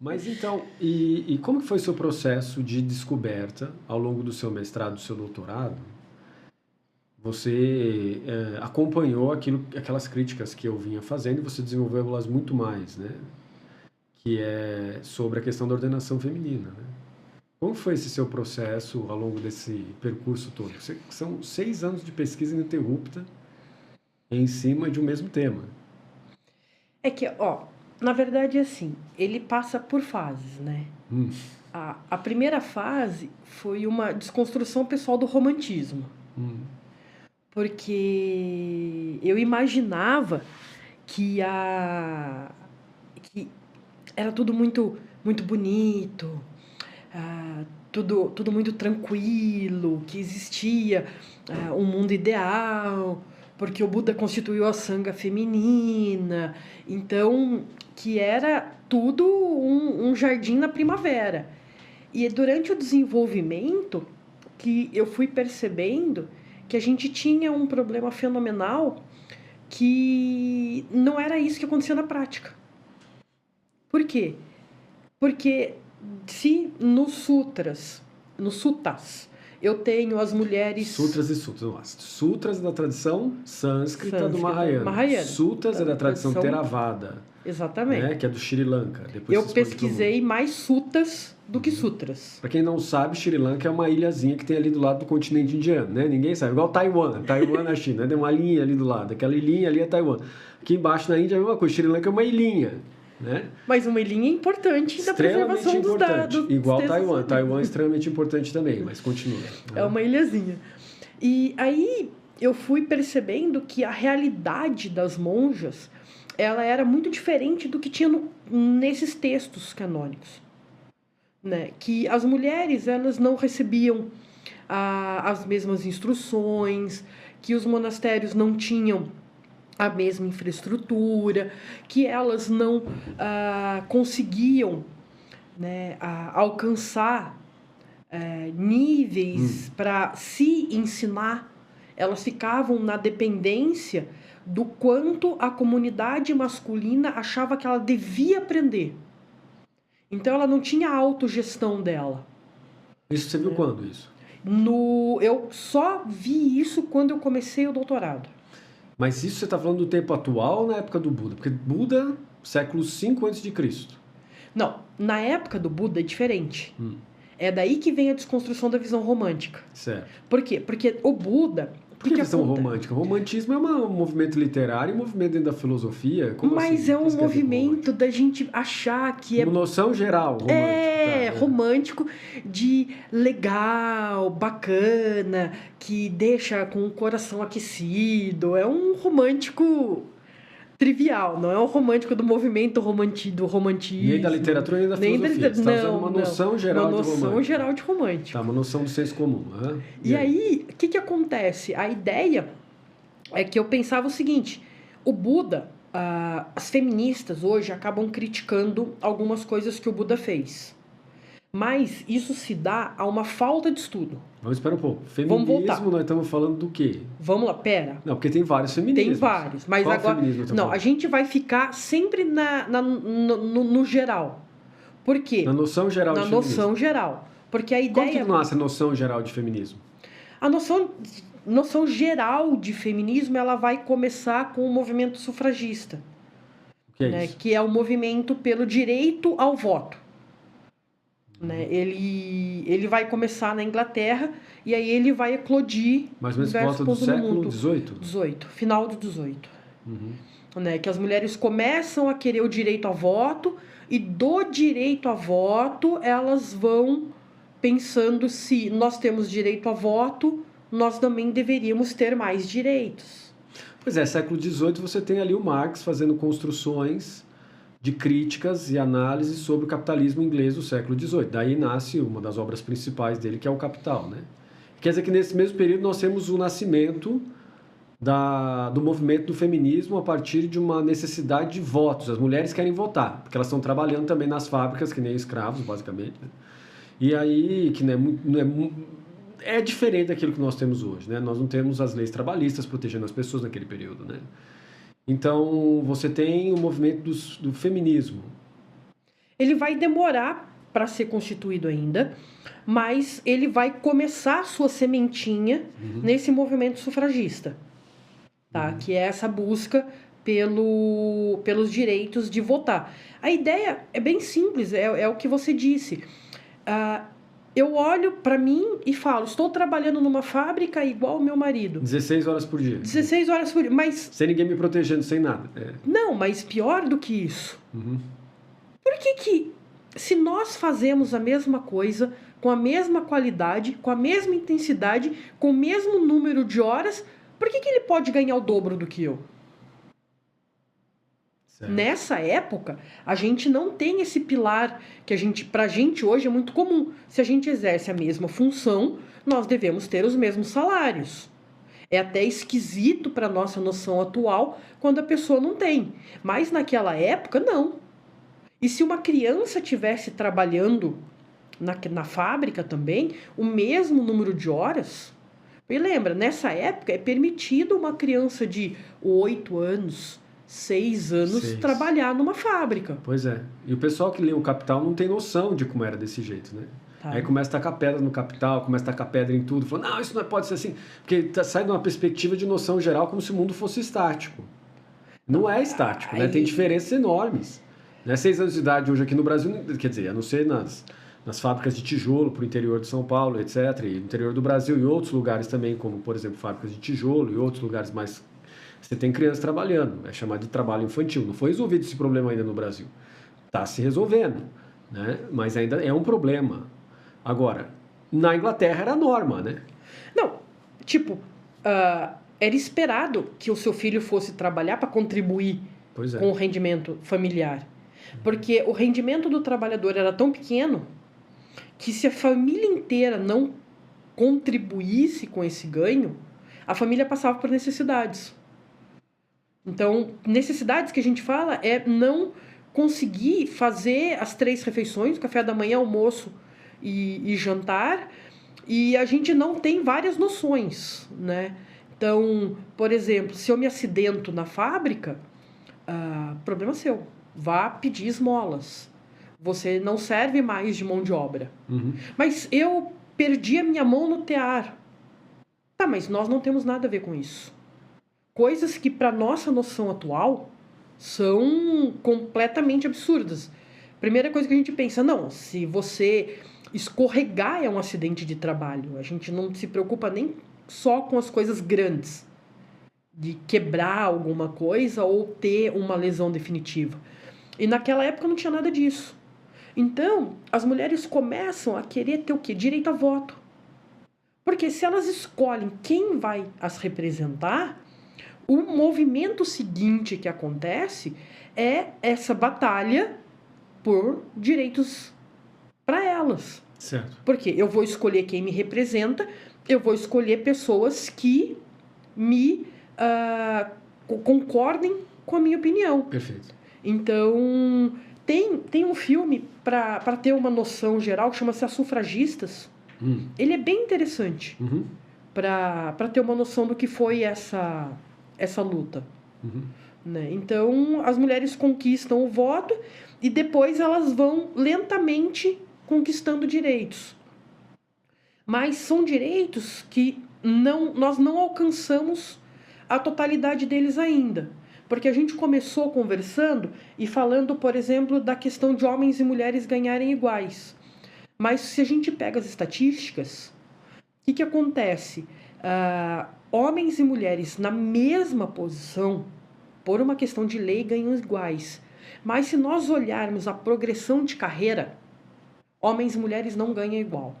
Mas então, e como que foi seu processo de descoberta ao longo do seu mestrado, do seu doutorado? Você acompanhou aquelas críticas que eu vinha fazendo e você desenvolveu elas muito mais, né? Que é sobre a questão da ordenação feminina, né? Como foi esse seu processo ao longo desse percurso todo? São 6 anos de pesquisa ininterrupta em cima de um mesmo tema. É que, ó, na verdade, assim, ele passa por fases, né? Hum, A primeira fase foi uma desconstrução pessoal do romantismo, hum, porque eu imaginava que que era tudo muito bonito, tudo muito tranquilo, que existia um mundo ideal, porque o Buda constituiu a sanga feminina, então que era tudo um jardim na primavera. E durante o desenvolvimento que eu fui percebendo que a gente tinha um problema fenomenal que não era isso que acontecia na prática. Por quê? Porque se nos suttas, eu tenho as mulheres Sutras e sutras. Vamos lá. Sutras é da tradição sânscrita do sânscritas, Mahayana. Mahayana, Sutras é da da tradição tradição, Theravada, né? exatamente. Que é do Sri Lanka. Depois Eu se expande para o mundo. pesquisei mais suttas do que sutras. Para quem não sabe, Sri Lanka é uma ilhazinha que tem ali do lado do continente indiano, né? Ninguém sabe. Igual Taiwan. Taiwan na China, né? Tem uma linha ali do lado. Aquela ilhinha ali é Taiwan. Aqui embaixo na Índia é a mesma coisa. Sri Lanka é uma ilhinha, né? Mas uma linha importante da Extremamente preservação dos importante. dados. Igual Taiwan. Taiwan é extremamente importante também, mas continua. É Né? uma ilhazinha. E aí eu fui percebendo que a realidade das monjas ela era muito diferente do que tinha nesses textos canônicos, né? Que as mulheres elas não recebiam as mesmas instruções, que os monastérios não tinham a mesma infraestrutura, que elas não conseguiam, né, alcançar níveis para se ensinar, elas ficavam na dependência do quanto a comunidade masculina achava que ela devia aprender. Então ela não tinha a autogestão dela. Isso você viu quando isso? Eu só vi isso quando eu comecei o doutorado. Mas isso você está falando do tempo atual ou na época do Buda? Porque Buda, século V a.C. Não, na época do Buda é diferente. É daí que vem a desconstrução da visão romântica. Certo. Por quê? Porque o Buda... Por que visão romântica? O romantismo é um movimento literário, um movimento dentro da filosofia. Como Mas assim? é um movimento da gente achar que uma noção geral, romântico. Romântico de legal, bacana, que deixa com o coração aquecido. É um romântico trivial, não é um romântico do movimento do romantismo. Nem da literatura, nem da filosofia. Você está usando uma noção geral de romântico. Uma noção geral de romântico. Tá, uma noção do senso comum. E aí, o que acontece? A ideia é que eu pensava o seguinte, o Buda, as feministas hoje acabam criticando algumas coisas que o Buda fez. Mas isso se dá a uma falta de estudo. Vamos esperar um pouco. Feminismo, nós estamos falando do quê? Vamos lá, pera. Não, porque tem vários feminismos. Tem vários, mas qual agora... feminismo não, a gente vai ficar sempre no geral. Por quê? Na noção geral de feminismo. Na noção geral. Porque a ideia... Como que nasce a noção geral de feminismo? A noção geral de feminismo ela vai começar com o movimento sufragista. O que é isso? Que é o movimento pelo direito ao voto. Né? Ele vai começar na Inglaterra e aí ele vai eclodir mais ou menos por volta do século XVIII? XVIII, final do XVIII. Né? Que as mulheres começam a querer o direito ao voto e do direito ao voto elas vão pensando se nós temos direito a voto, nós também deveríamos ter mais direitos. Pois é, século XVIII você tem ali o Marx fazendo construções de críticas e análises sobre o capitalismo inglês do século XVIII. Daí nasce uma das obras principais dele, que é o Capital. Né? Quer dizer que nesse mesmo período nós temos o nascimento do movimento do feminismo a partir de uma necessidade de votos. As mulheres querem votar, porque elas estão trabalhando também nas fábricas, que nem escravos, basicamente. Né? E aí, que é diferente daquilo que nós temos hoje. Né? Nós não temos as leis trabalhistas protegendo as pessoas naquele período. Né? Então, você tem o movimento do feminismo. ele vai demorar para ser constituído ainda, mas ele vai começar a sua sementinha nesse movimento sufragista, tá? Que é essa busca pelos direitos de votar. A ideia é bem simples, é o que você disse. Eu olho para mim e falo, estou trabalhando numa fábrica igual o meu marido. 16 horas por dia. 16 horas por dia, mas... Sem ninguém me protegendo, sem nada. Não, mas pior do que isso. Por que, se nós fazemos a mesma coisa, com a mesma qualidade, com a mesma intensidade, com o mesmo número de horas, por que ele pode ganhar o dobro do que eu? Certo. Nessa época, a gente não tem esse pilar que pra gente hoje é muito comum. Se a gente exerce a mesma função, nós devemos ter os mesmos salários. É até esquisito para a nossa noção atual quando a pessoa não tem. Mas naquela época, não. E se uma criança estivesse trabalhando na fábrica também, o mesmo número de horas... E lembra, nessa época é permitido uma criança de 8 anos, 6 anos trabalhar numa fábrica. Pois é. E o pessoal que lê o Capital não tem noção de como era desse jeito, né? Tá. Aí começa a tacar pedra no Capital, começa a tacar pedra em tudo. Fala, não, isso não pode ser assim. Porque sai de uma perspectiva de noção geral como se o mundo fosse estático. Não é estático, né? Tem diferenças enormes. 6 anos de idade hoje aqui no Brasil, quer dizer, a não ser nas fábricas de tijolo para o interior de São Paulo, etc., e no interior do Brasil e outros lugares também, como, por exemplo, fábricas de tijolo e outros lugares mais... Você tem crianças trabalhando, é chamado de trabalho infantil. Não foi resolvido esse problema ainda no Brasil. Está se resolvendo, né? Mas ainda é um problema. Agora, na Inglaterra era a norma, né? Não, era esperado que o seu filho fosse trabalhar para contribuir com o rendimento familiar. Porque o rendimento do trabalhador era tão pequeno que se a família inteira não contribuísse com esse ganho, a família passava por necessidades. Então, necessidades que a gente fala é não conseguir fazer as 3 refeições, café da manhã, almoço e jantar, e a gente não tem várias noções, né? Então, por exemplo, se eu me acidento na fábrica, problema seu. Vá pedir esmolas. Você não serve mais de mão de obra. Mas eu perdi a minha mão no tear. Tá, mas nós não temos nada a ver com isso. Coisas que, para nossa noção atual, são completamente absurdas. Primeira coisa que a gente pensa, não, se você escorregar é um acidente de trabalho. A gente não se preocupa nem só com as coisas grandes, de quebrar alguma coisa ou ter uma lesão definitiva. E naquela época não tinha nada disso. Então, as mulheres começam a querer ter o quê? Direito a voto. Porque se elas escolhem quem vai as representar, o movimento seguinte que acontece é essa batalha por direitos para elas. Certo. Porque eu vou escolher quem me representa, eu vou escolher pessoas que me concordem com a minha opinião. Perfeito. Então, tem um filme, para ter uma noção geral, que chama-se As Sufragistas. Ele é bem interessante para ter uma noção do que foi essa luta. Né? Então, as mulheres conquistam o voto e depois elas vão lentamente conquistando direitos. Mas são direitos que nós não alcançamos a totalidade deles ainda. Porque a gente começou conversando e falando, por exemplo, da questão de homens e mulheres ganharem iguais. Mas se a gente pega as estatísticas, o que acontece? Homens e mulheres na mesma posição, por uma questão de lei, ganham iguais. Mas se nós olharmos a progressão de carreira, homens e mulheres não ganham igual.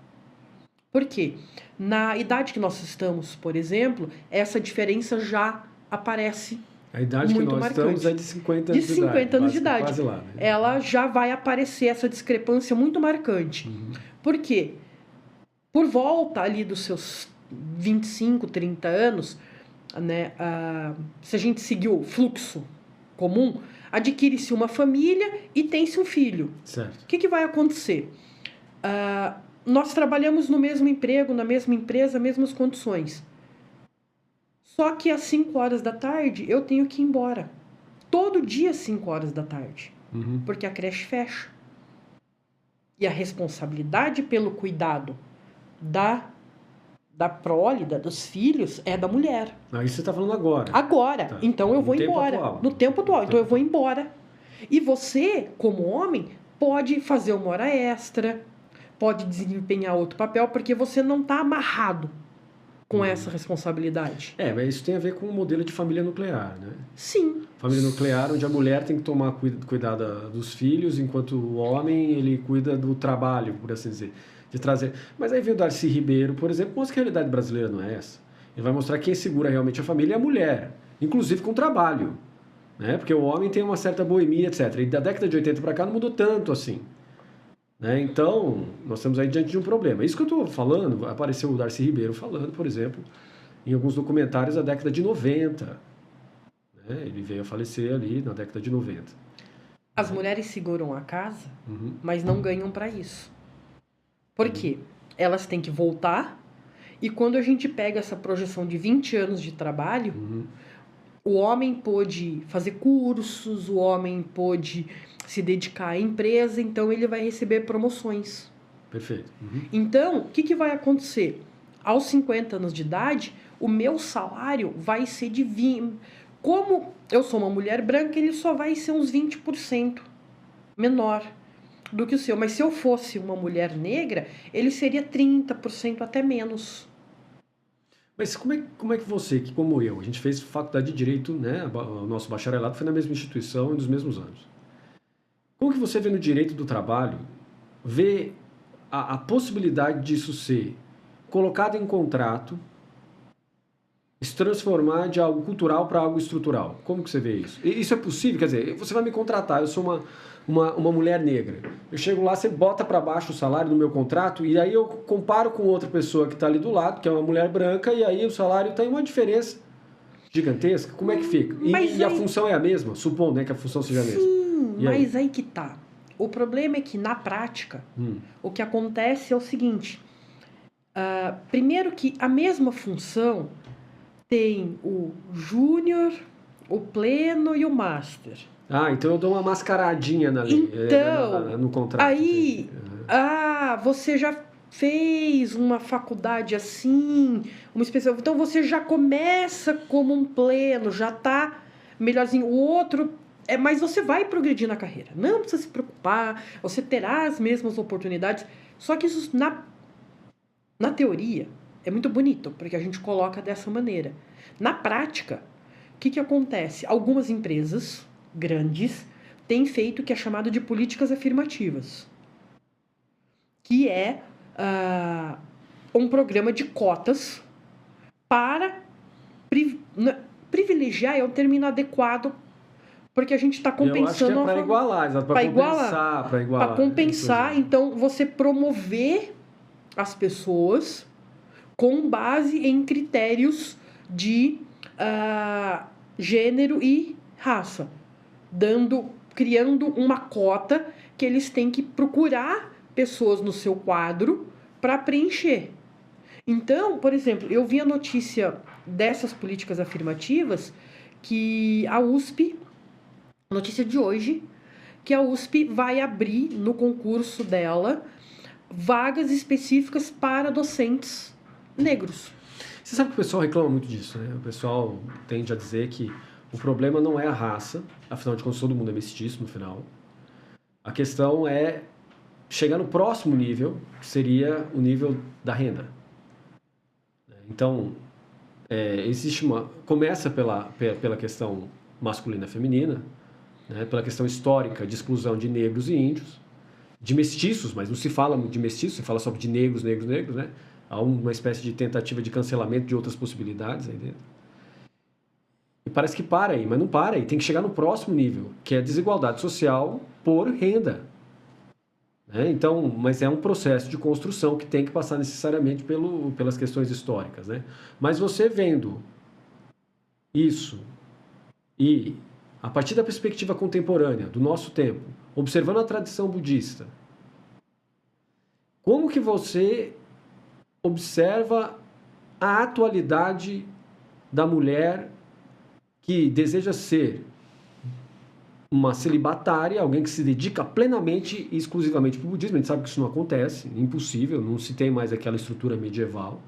Por quê? Na idade que nós estamos, por exemplo, essa diferença já aparece. A idade muito que nós marcante. Estamos é de 50 anos de idade. De 50 anos de idade. Quase lá, né? Ela já vai aparecer essa discrepância muito marcante. Por quê? Por volta ali dos seus 25, 30 anos, né, se a gente seguir o fluxo comum, adquire-se uma família e tem-se um filho. Certo. O que vai acontecer? Nós trabalhamos no mesmo emprego, na mesma empresa, mesmas condições. Só que às 5 horas da tarde eu tenho que ir embora. Todo dia às 5 horas da tarde. Porque a creche fecha. E a responsabilidade pelo cuidado da prole, dos filhos, é da mulher. Aí você está falando agora. Agora. Tá. Então eu vou No tempo embora. atual. No tempo atual. No Então eu tempo vou embora. E você, como homem, pode fazer uma hora extra, pode desempenhar outro papel, porque você não está amarrado com essa responsabilidade. Mas isso tem a ver com o modelo de família nuclear, né? Sim. Família nuclear, onde a mulher tem que tomar cuidado dos filhos, enquanto o homem ele cuida do trabalho, por assim dizer, de trazer. Mas aí vem o Darcy Ribeiro, por exemplo, mostra que a realidade brasileira não é essa. Ele vai mostrar que quem segura realmente a família é a mulher, inclusive com trabalho, né? Porque o homem tem uma certa boemia, etc. E da década de 80 para cá não mudou tanto assim. Né? Então, nós estamos aí diante de um problema. Isso que eu estou falando, apareceu o Darcy Ribeiro falando, por exemplo, em alguns documentários da década de 90. Né? Ele veio a falecer ali na década de 90. As mulheres seguram a casa, mas não ganham para isso. Por quê? Elas têm que voltar, e quando a gente pega essa projeção de 20 anos de trabalho, o homem pôde fazer cursos, o homem pôde se dedicar à empresa, então ele vai receber promoções. Perfeito. Então, o que vai acontecer? Aos 50 anos de idade, o meu salário vai ser de 20%. Como eu sou uma mulher branca, ele só vai ser uns 20% menor do que o seu. Mas se eu fosse uma mulher negra, ele seria 30%, até menos. Mas como é que você, que como eu, a gente fez faculdade de Direito, né? O nosso bacharelado foi na mesma instituição e nos mesmos anos. Como que você vê no direito do trabalho, vê a possibilidade disso ser colocado em contrato, se transformar de algo cultural para algo estrutural? Como que você vê isso? Isso é possível? Quer dizer, você vai me contratar, eu sou uma mulher negra. Eu chego lá, você bota para baixo o salário no meu contrato e aí eu comparo com outra pessoa que está ali do lado, que é uma mulher branca, e aí o salário tem uma diferença gigantesca. Como é que fica? E a função é a mesma? Supondo, né, que a função seja a mesma. Sim, mas aí que tá. O problema é que, na prática, o que acontece é o seguinte. Primeiro que a mesma função tem o júnior, o pleno e o master. Então eu dou uma mascaradinha no contrato. Aí, você já fez uma faculdade assim, uma especial, então você já começa como um pleno, já tá melhorzinho. O outro, mas você vai progredir na carreira, não precisa se preocupar, você terá as mesmas oportunidades, só que isso na teoria é muito bonito, porque a gente coloca dessa maneira. Na prática, o que acontece? Algumas empresas grandes têm feito o que é chamado de políticas afirmativas, que é um programa de cotas para privilegiar, é um termo inadequado, porque a gente está compensando... Eu acho que é para igualar, para compensar, então você promover as pessoas com base em critérios de gênero e raça, criando uma cota que eles têm que procurar pessoas no seu quadro para preencher. Então, por exemplo, eu vi a notícia dessas políticas afirmativas que a USP, notícia de hoje, que a USP vai abrir no concurso dela vagas específicas para docentes negros. Você sabe que o pessoal reclama muito disso, né? O pessoal tende a dizer que o problema não é a raça, afinal de contas todo mundo é mestiço no final. A questão é chegar no próximo nível, que seria o nível da renda. Então, começa pela questão masculina e feminina, né? Pela questão histórica de exclusão de negros e índios, de mestiços, mas não se fala de mestiços, se fala só de negros, né? Há uma espécie de tentativa de cancelamento de outras possibilidades aí dentro. E parece que para aí, mas não para aí. Tem que chegar no próximo nível, que é a desigualdade social por renda. Então, mas é um processo de construção que tem que passar necessariamente pelas questões históricas. Né? Mas você vendo isso e, a partir da perspectiva contemporânea, do nosso tempo, observando a tradição budista, como que você observa a atualidade da mulher que deseja ser uma celibatária, alguém que se dedica plenamente e exclusivamente para o budismo. A gente sabe que isso não acontece, impossível, não se tem mais aquela estrutura medieval,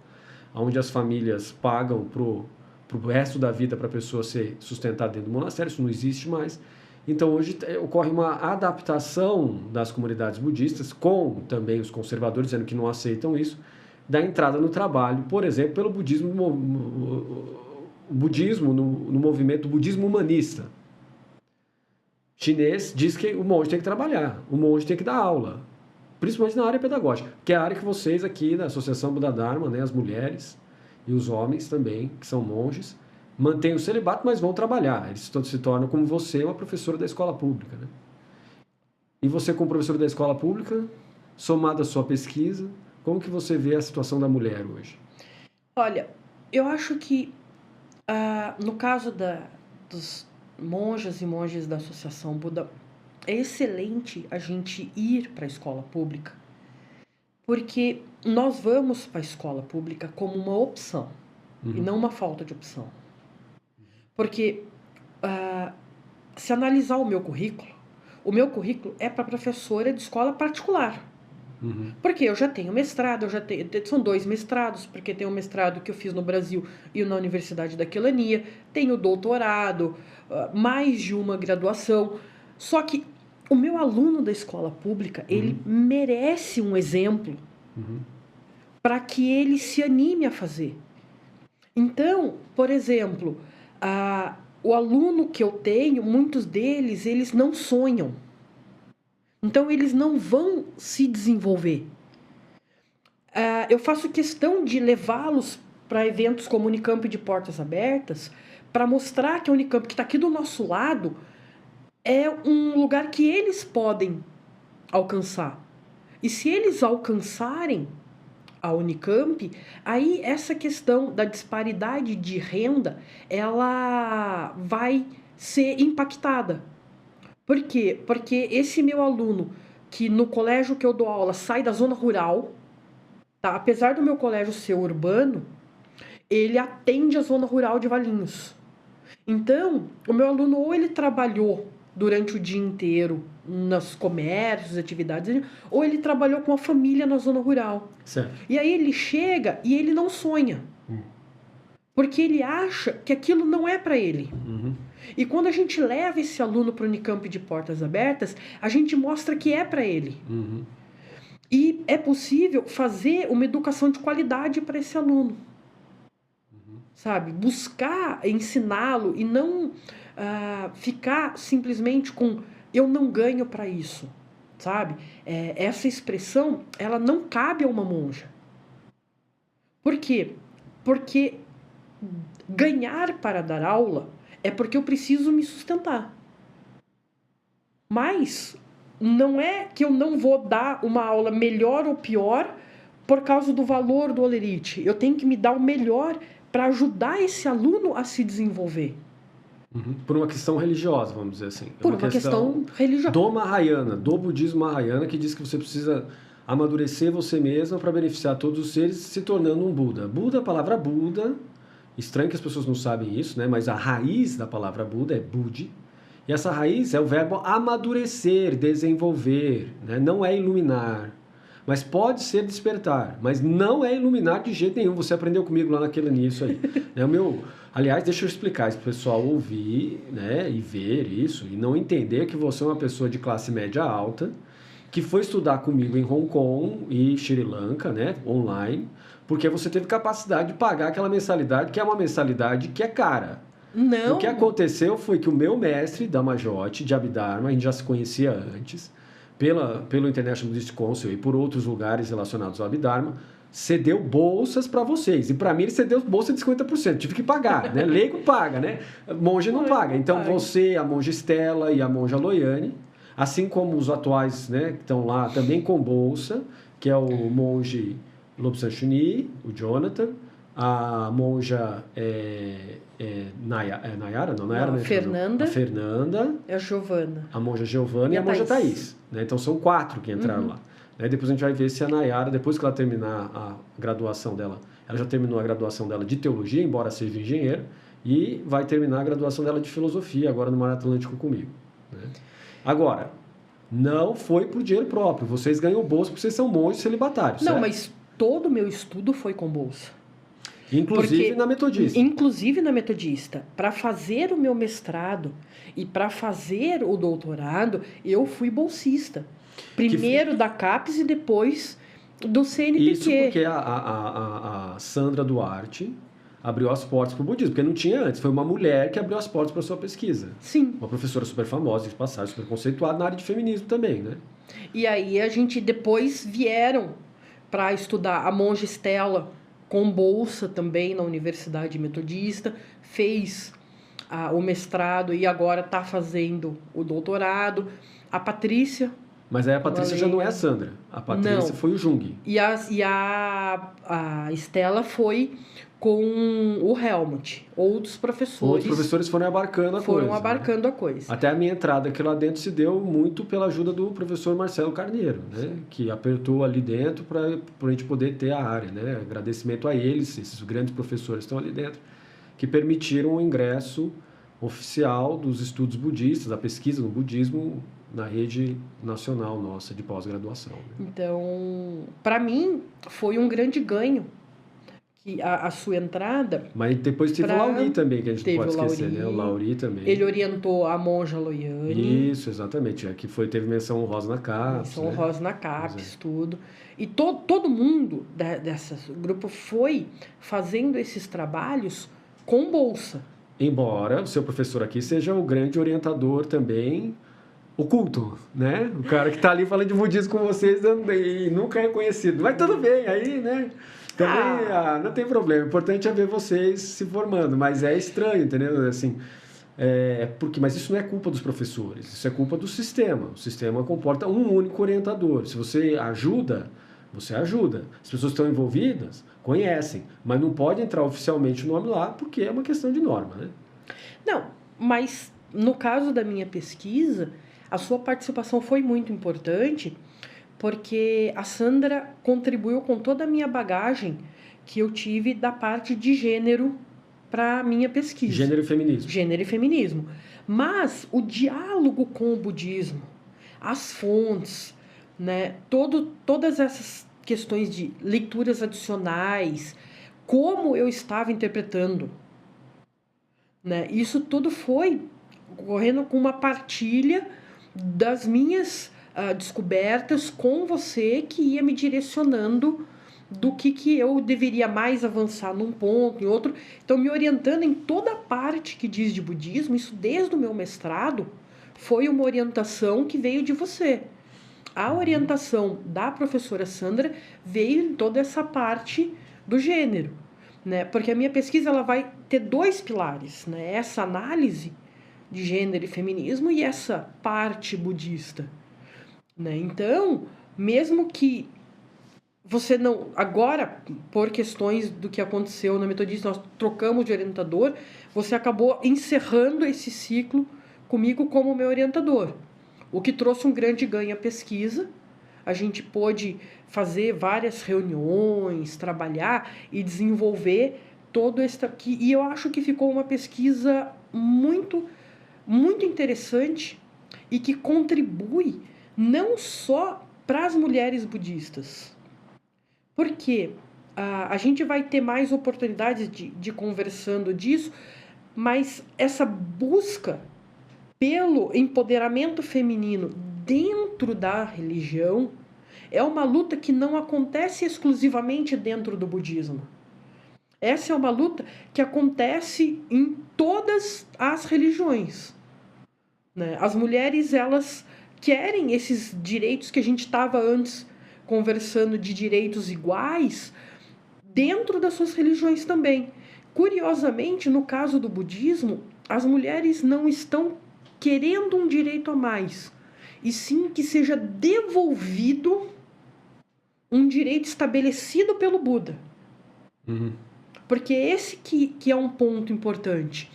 onde as famílias pagam para o resto da vida para a pessoa ser sustentada dentro do monastério, isso não existe mais. Então hoje ocorre uma adaptação das comunidades budistas, com também os conservadores dizendo que não aceitam isso, da entrada no trabalho, por exemplo, pelo budismo, no movimento budismo humanista. Chinês diz que o monge tem que trabalhar, o monge tem que dar aula, principalmente na área pedagógica, que é a área que vocês aqui da Associação Buda Dharma, né, as mulheres e os homens também, que são monges, mantêm o celibato, mas vão trabalhar. Eles se tornam, como você, uma professora da escola pública. Né? E você, como professora da escola pública, somado à sua pesquisa, como que você vê a situação da mulher hoje? Olha, eu acho que no caso dos monjas e monges da Associação Buda, é excelente a gente ir para a escola pública, porque nós vamos para a escola pública como uma opção, e não uma falta de opção. Porque se analisar o meu currículo é para professora de escola particular. Porque eu já tenho mestrado, são 2 mestrados, porque tem um mestrado que eu fiz no Brasil e na Universidade da Quelania, tenho doutorado, mais de uma graduação. Só que o meu aluno da escola pública, ele merece um exemplo para que ele se anime a fazer. Então, por exemplo, o aluno que eu tenho, muitos deles, eles não sonham. Então, eles não vão se desenvolver. Eu faço questão de levá-los para eventos como Unicamp de Portas Abertas, para mostrar que a Unicamp, que está aqui do nosso lado, é um lugar que eles podem alcançar. E se eles alcançarem a Unicamp, aí essa questão da disparidade de renda, ela vai ser impactada. Por quê? Porque esse meu aluno, que no colégio que eu dou aula sai da zona rural, tá? Apesar do meu colégio ser urbano, ele atende a zona rural de Valinhos. Então, o meu aluno ou ele trabalhou durante o dia inteiro nos comércios, atividades, ou ele trabalhou com a família na zona rural. Certo. E aí ele chega e ele não sonha. Porque ele acha que aquilo não é para ele. E quando a gente leva esse aluno para o Unicamp de Portas Abertas, a gente mostra que é para ele. E é possível fazer uma educação de qualidade para esse aluno. Sabe? Buscar ensiná-lo e não ficar simplesmente com eu não ganho para isso. Sabe? Essa expressão, ela não cabe a uma monja. Por quê? Porque ganhar para dar aula é porque eu preciso me sustentar. Mas não é que eu não vou dar uma aula melhor ou pior por causa do valor do Olerite. Eu tenho que me dar o melhor para ajudar esse aluno a se desenvolver. Por uma questão religiosa, vamos dizer assim. Por uma questão religiosa. Do Mahayana, do budismo Mahayana, que diz que você precisa amadurecer você mesmo para beneficiar todos os seres, se tornando um Buda. Buda, a palavra Buda, estranho que as pessoas não sabem isso, né? Mas a raiz da palavra Buda é Budi. E essa raiz é o verbo amadurecer, desenvolver, né? Não é iluminar. Mas pode ser despertar, mas não é iluminar de jeito nenhum. Você aprendeu comigo lá naquele início aí. Aliás, deixa eu explicar isso para o pessoal ouvir, né, e ver isso, e não entender que você é uma pessoa de classe média alta, que foi estudar comigo em Hong Kong e Sri Lanka, né, online, porque você teve capacidade de pagar aquela mensalidade, que é uma mensalidade que é cara. Não. O que aconteceu foi que o meu mestre, Dhammajote, de Abhidharma, a gente já se conhecia antes, pelo International Buddhist Council e por outros lugares relacionados ao Abhidharma, cedeu bolsas para vocês. E para mim ele cedeu bolsa de 50%. Tive que pagar, né? Leigo paga, né? Monge não paga. Então você, a monja Estela e a monja Loiane, assim como os atuais, né, que estão lá também com bolsa, que é o monge Lobsang Chuni, o Jonathan, a monja Nayara, a Fernanda. A Fernanda. É a Giovana. A monja Giovana e a monja Thaís. Né? Então são 4 que entraram lá. Né? Depois a gente vai ver se a Nayara, depois que ela terminar a graduação dela, ela já terminou a graduação dela de teologia, embora seja engenheira, e vai terminar a graduação dela de filosofia agora no Mar Atlântico comigo. né? Agora, não foi por dinheiro próprio. Vocês ganham bolsa porque vocês são monges celibatários, Não, certo? mas todo o meu estudo foi com bolsa. Inclusive Porque, na metodista. Inclusive na metodista. Para fazer o meu mestrado e para fazer o doutorado, eu fui bolsista. Primeiro da CAPES e depois do CNPq. Isso porque a Sandra Duarte abriu as portas para o budismo, porque não tinha antes. Foi uma mulher que abriu as portas para a sua pesquisa. Sim. Uma professora super famosa, de passagem, super conceituada na área de feminismo também, né? E aí a gente depois vieram para estudar a monja Estela com bolsa também na Universidade Metodista, fez o mestrado e agora está fazendo o doutorado. A Patrícia... Mas aí a Patrícia já não é a Sandra. A Patrícia foi o Jung. E a Estela foi com o Helmut. Outros professores foram abarcando a coisa. Foram abarcando a coisa. Até a minha entrada aqui lá dentro se deu muito pela ajuda do professor Marcelo Carneiro, né? Que apertou ali dentro para a gente poder ter a área, né? Agradecimento a eles, esses grandes professores que estão ali dentro, que permitiram o ingresso oficial dos estudos budistas, da pesquisa no budismo, na rede nacional nossa de pós-graduação. Né? Então, para mim, foi um grande ganho que a sua entrada. Mas depois teve o Lauri também, que a gente não pode esquecer, né? O Lauri também. Ele orientou a monja Loiane. Isso, exatamente. Que teve menção honrosa na CAPES. Menção honrosa na CAPES, tudo. E todo mundo desse grupo foi fazendo esses trabalhos com bolsa. Embora o seu professor aqui seja o grande orientador também oculto, né? O cara que está ali falando de budismo com vocês e nunca é reconhecido. Mas tudo bem, aí, né? Também não tem problema. O importante é ver vocês se formando, mas é estranho, entendeu? Assim, mas isso não é culpa dos professores, isso é culpa do sistema. O sistema comporta um único orientador. Se você ajuda, você ajuda. As pessoas que estão envolvidas conhecem, mas não pode entrar oficialmente o nome lá porque é uma questão de norma, né? Não, mas no caso da minha pesquisa, a sua participação foi muito importante porque a Sandra contribuiu com toda a minha bagagem que eu tive da parte de gênero para a minha pesquisa. Gênero e feminismo. Gênero e feminismo. Mas o diálogo com o budismo, as fontes, né, todas essas questões de leituras adicionais, como eu estava interpretando, né, isso tudo foi ocorrendo com uma partilha das minhas descobertas com você, que ia me direcionando do que eu deveria mais avançar num ponto, em outro. Então, me orientando em toda a parte que diz de budismo, isso desde o meu mestrado, foi uma orientação que veio de você. A orientação da professora Sandra veio em toda essa parte do gênero, né? Porque a minha pesquisa ela vai ter dois pilares, né? Essa análise de gênero e feminismo e essa parte budista, né? Então, mesmo que você não... Agora, por questões do que aconteceu na Metodista, nós trocamos de orientador, você acabou encerrando esse ciclo comigo como meu orientador, o que trouxe um grande ganho à pesquisa. A gente pôde fazer várias reuniões, trabalhar e desenvolver todo esse... E eu acho que ficou uma pesquisa muito, muito interessante e que contribui não só para as mulheres budistas, porque a gente vai ter mais oportunidades de conversando disso, mas essa busca pelo empoderamento feminino dentro da religião é uma luta que não acontece exclusivamente dentro do budismo. Essa é uma luta que acontece em todas as religiões, né? As mulheres, elas querem esses direitos que a gente estava antes conversando, de direitos iguais dentro das suas religiões também. Curiosamente, no caso do budismo, as mulheres não estão querendo um direito a mais, e sim que seja devolvido um direito estabelecido pelo Buda. Uhum. Porque esse que é um ponto importante.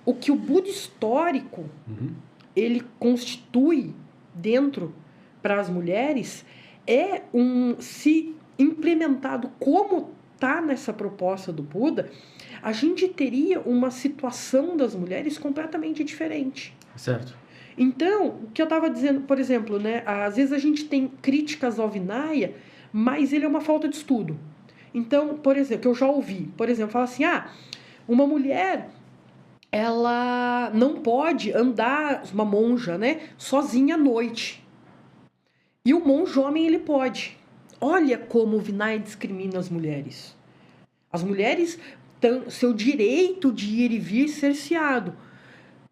O que o Buda histórico ele constitui dentro para as mulheres se implementado como está nessa proposta do Buda, a gente teria uma situação das mulheres completamente diferente. Certo. Então, o que eu estava dizendo, por exemplo, né, às vezes a gente tem críticas ao Vinaya, mas ele é uma falta de estudo. Então, por exemplo, que eu já ouvi, por exemplo, fala assim, uma mulher, ela não pode andar, uma monja, né, sozinha à noite. E o monge homem, ele pode. Olha como o Vinaya discrimina as mulheres. As mulheres têm seu direito de ir e vir cerceado.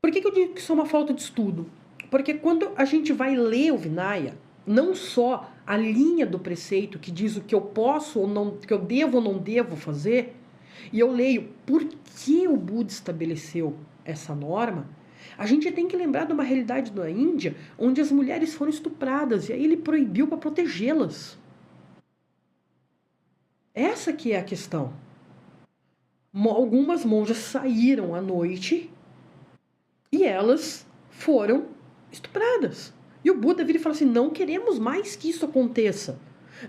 Por que eu digo que isso é uma falta de estudo? Porque quando a gente vai ler o Vinaya, não só a linha do preceito que diz o que eu posso ou não, que eu devo ou não devo fazer, e eu leio por que o Buda estabeleceu essa norma, a gente tem que lembrar de uma realidade da Índia onde as mulheres foram estupradas e aí ele proibiu para protegê-las. Essa que é a questão. Algumas monjas saíram à noite e elas foram estupradas. E o Buda vira e fala assim, não queremos mais que isso aconteça.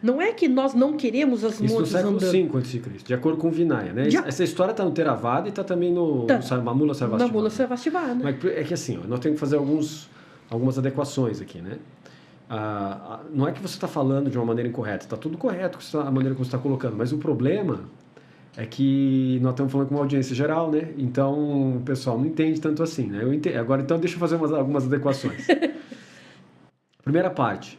Não é que nós não queremos as monjas andando. Isso no século V a.C., de acordo com o Vinaya, né? Essa história está no Theravada e está também no Mula Sarvastivada. Na Mula Sarvastivada. Mas é que assim, nós temos que fazer algumas adequações aqui, né? Não é que você está falando de uma maneira incorreta, está tudo correto a maneira que você está colocando, mas o problema é que nós estamos falando com uma audiência geral, né? Então o pessoal não entende tanto assim, né? Eu entendo. Agora, então, deixa eu fazer algumas adequações. Primeira parte,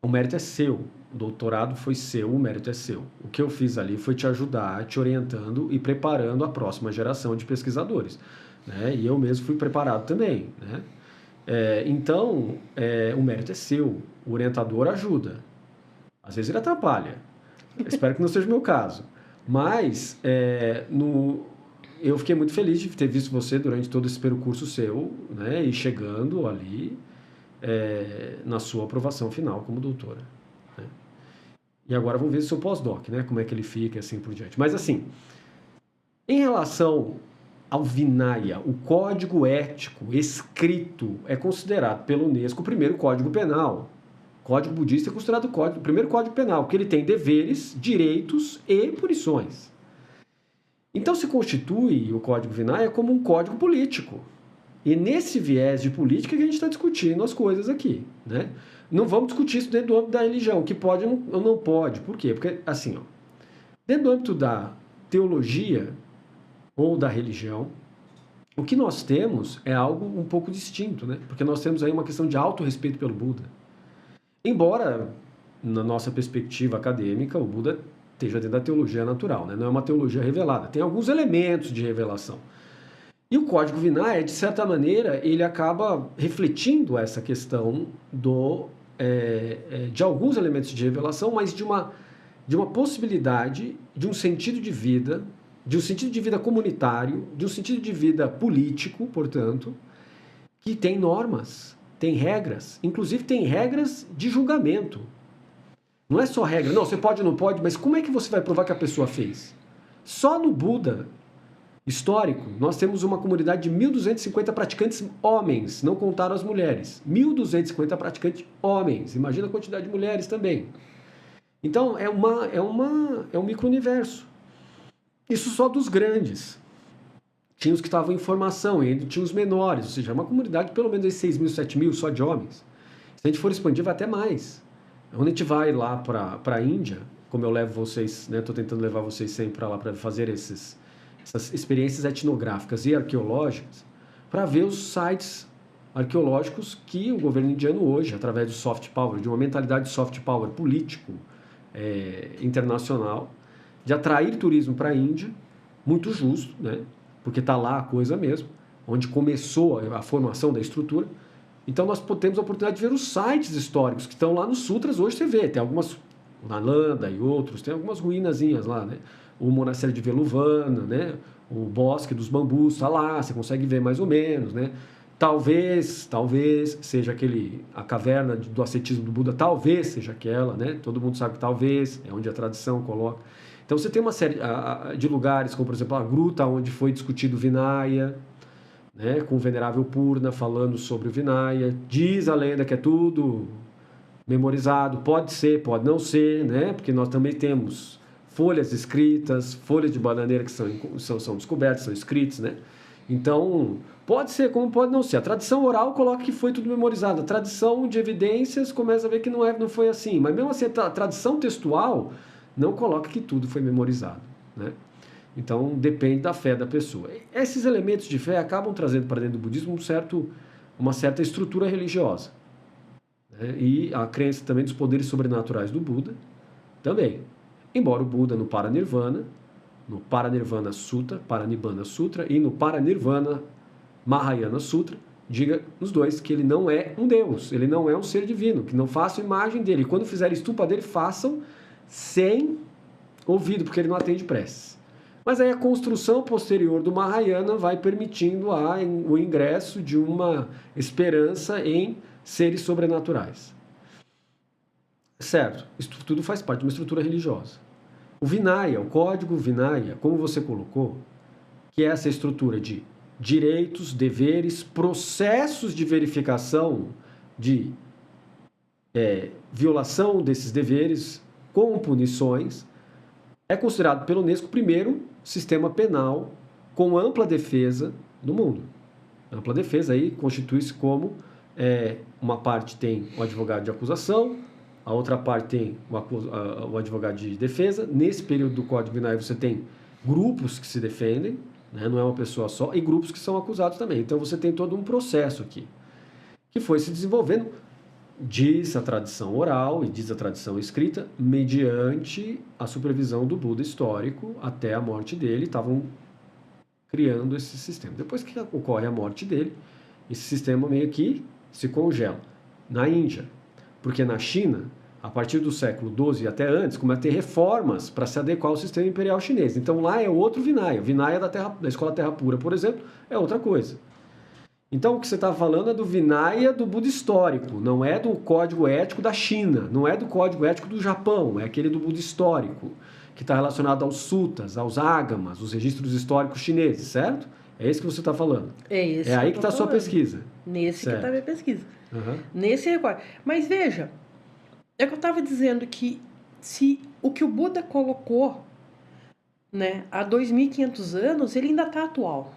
o mérito é seu, o doutorado foi seu, o mérito é seu. O que eu fiz ali foi te ajudar, te orientando e preparando a próxima geração de pesquisadores, né? E eu mesmo fui preparado também, né? Então, o mérito é seu, o orientador ajuda. Às vezes ele atrapalha. Espero que não seja o meu caso. Mas eu fiquei muito feliz de ter visto você durante todo esse percurso seu, né? E chegando ali na sua aprovação final como doutora, né? E agora vamos ver o seu pós-doc, né? Como é que ele fica e assim por diante. Mas assim, em relação ao Vinaya, o código ético escrito é considerado pela Unesco o primeiro código penal. O código budista é considerado o primeiro código penal, porque ele tem deveres, direitos e punições. Então se constitui o código Vinaya como um código político. E nesse viés de política que a gente está discutindo as coisas aqui, né? Não vamos discutir isso dentro do âmbito da religião, que pode ou não pode. Por quê? Porque, assim, dentro do âmbito da teologia ou da religião, o que nós temos é algo um pouco distinto, né? Porque nós temos aí uma questão de autorrespeito pelo Buda. Embora, na nossa perspectiva acadêmica, o Buda esteja dentro da teologia natural, né? Não é uma teologia revelada. Tem alguns elementos de revelação. E o Código Vinaya, de certa maneira, ele acaba refletindo essa questão de alguns elementos de revelação, mas de uma possibilidade de um sentido de vida comunitário, de um sentido de vida político, portanto, que tem normas, tem regras, inclusive tem regras de julgamento. Não é só regra, não, você pode ou não pode, mas como é que você vai provar que a pessoa fez? Só no Buda histórico, nós temos uma comunidade de 1.250 praticantes homens, não contaram as mulheres. 1.250 praticantes homens, imagina a quantidade de mulheres também. Então, é um micro-universo. Isso só dos grandes. Tinha os que estavam em formação, e ainda tinha os menores, ou seja, é uma comunidade de pelo menos 6.000, 7.000 só de homens. Se a gente for expandir, vai até mais. Quando a gente vai lá para a Índia, como eu levo vocês, né, estou tentando levar vocês sempre para lá para fazer essas experiências etnográficas e arqueológicas, para ver os sites arqueológicos que o governo indiano hoje, através do soft power, de uma mentalidade de soft power político internacional, de atrair turismo para a Índia, muito justo, né? Porque está lá a coisa mesmo, onde começou a formação da estrutura. Então nós temos a oportunidade de ver os sites históricos que estão lá nos sutras, hoje você vê, tem algumas, Nalanda e outros, tem algumas ruínazinhas lá, né? O monastério de Veluvana, né? O bosque dos bambus está lá, você consegue ver mais ou menos, né? Talvez seja a caverna do ascetismo do Buda, talvez seja aquela, né? Todo mundo sabe que talvez, é onde a tradição coloca. Então você tem uma série de lugares, como por exemplo a gruta onde foi discutido o Vinaya, né? Com o venerável Purna falando sobre o Vinaya. Diz a lenda que é tudo memorizado, pode ser, pode não ser, né? Porque nós também temos folhas escritas, folhas de bananeira que são descobertas, são escritas, né? Então, pode ser como pode não ser. A tradição oral coloca que foi tudo memorizado. A tradição de evidências começa a ver que não foi assim. Mas mesmo assim, a tradição textual não coloca que tudo foi memorizado, né? Então, depende da fé da pessoa. Esses elementos de fé acabam trazendo para dentro do budismo uma certa estrutura religiosa, né? E a crença também dos poderes sobrenaturais do Buda também. Embora o Buda no Paranirvana Sutta, Paranibbana Sutra, e no Paranirvana Mahayana Sutra, diga nos dois que ele não é um Deus, ele não é um ser divino, que não façam imagem dele. E quando fizerem estupa dele, façam sem ouvido, porque ele não atende preces. Mas aí a construção posterior do Mahayana vai permitindo o ingresso de uma esperança em seres sobrenaturais. Certo, isso tudo faz parte de uma estrutura religiosa. O Vinaya, o código Vinaya, como você colocou, que é essa estrutura de direitos, deveres, processos de verificação de violação desses deveres com punições, é considerado pela Unesco o primeiro sistema penal com ampla defesa do mundo. Ampla defesa aí constitui-se como uma parte tem o advogado de acusação, a outra parte tem o advogado de defesa. Nesse período do Código Vinaya você tem grupos que se defendem, né? Não é uma pessoa só, e grupos que são acusados também. Então você tem todo um processo aqui, que foi se desenvolvendo, diz a tradição oral e diz a tradição escrita, mediante a supervisão do Buda histórico até a morte dele, estavam criando esse sistema. Depois que ocorre a morte dele, esse sistema meio que se congela. Na Índia, porque na China, a partir do século XII e até antes, começa a ter reformas para se adequar ao sistema imperial chinês. Então lá é outro Vinaya. O Vinaya da Escola Terra Pura, por exemplo, é outra coisa. Então o que você está falando é do Vinaya do Buda histórico, não é do código ético da China, não é do código ético do Japão, é aquele do Buda histórico, que está relacionado aos suttas, aos agamas, os registros históricos chineses, certo? É isso que você está falando. É aí que está a sua pesquisa. Nesse certo. Que está a minha pesquisa. Uhum. Nesse recorte. Mas veja, é que eu estava dizendo que se o que o Buda colocou, né, há 2.500 anos, ele ainda está atual.